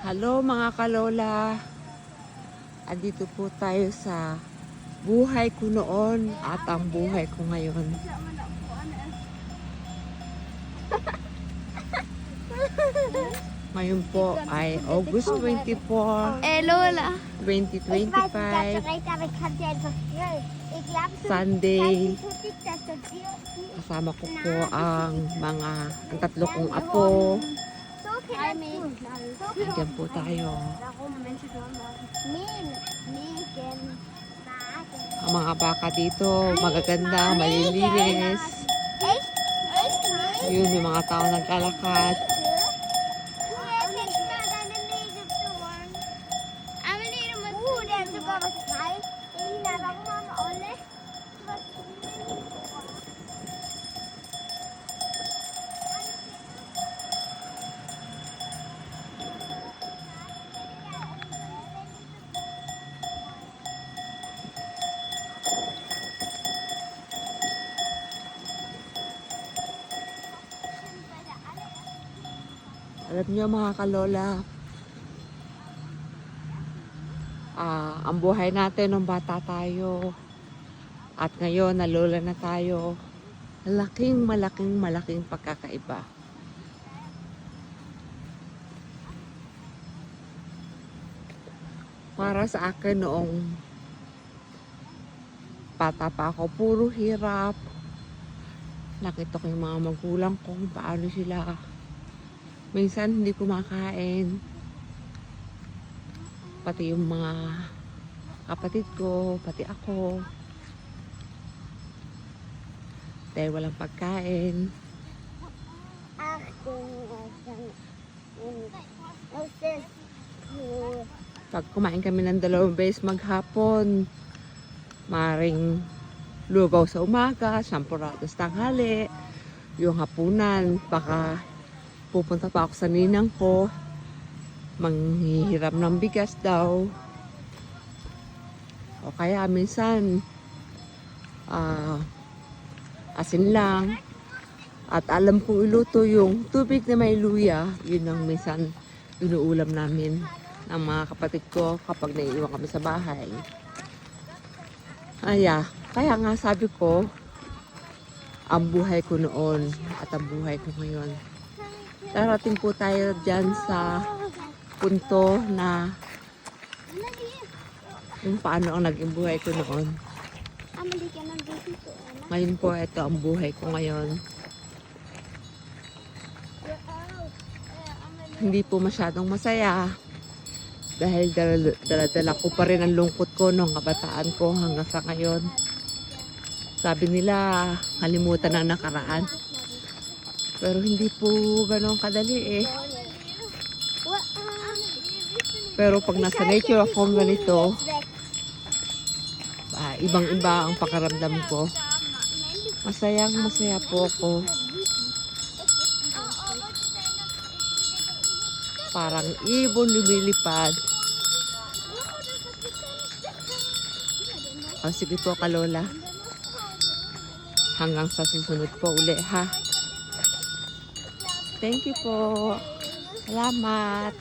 Hello mga kalola, andito po tayo sa buhay ko noon at ang buhay ko ngayon. Ngayon po ay August 24, Lola. 2025, Sunday. Kasama ko po ang tatlo kong apo. Diyan po tayo. Ang mga baka dito, magaganda, malilinis. Yun, may mga tao naglalakad. Alam niyo mga kalola, ang buhay natin nung bata tayo at ngayon na lola na tayo, malaking pagkakaiba. Para sa akin noong bata pa ako, puro hirap. Nakita ko yung mga magulang ko kung paano sila minsan hindi kumakain. Pati yung mga kapatid ko, pati ako. Dahil walang pagkain. Pag kumain kami ng 2 beses maghapon, maring lugaw sa umaga, sampurado sa tanghali, yung hapunan, baka pupunta pa ako sa ninang ko, manghihiram ng bigas daw. O kaya minsan, asin lang. At alam kong iluto yung tubig na may luya, yun ang minsan inuulam namin ng mga kapatid ko kapag naiiwan kami sa bahay. Kaya nga sabi ko, ang buhay ko noon at ang buhay ko ngayon. Darating po tayo dyan sa punto na kung paano ang naging buhay ko noon. Ngayon po, ito ang buhay ko ngayon. Hindi po masyadong masaya dahil dala-dala ko pa rin ang lungkot ko nung kabataan ko hanggang sa ngayon. Sabi nila, kalimutan ang nakaraan. Pero hindi po gano'ng kadali eh. Pero pag nasa nature ako ganito, ibang-iba ang pakaramdam ko. Masaya po ako. Parang ibon lumilipad. Sige po kalola. Hanggang sa susunod po uli ha. Thank you po. Salamat.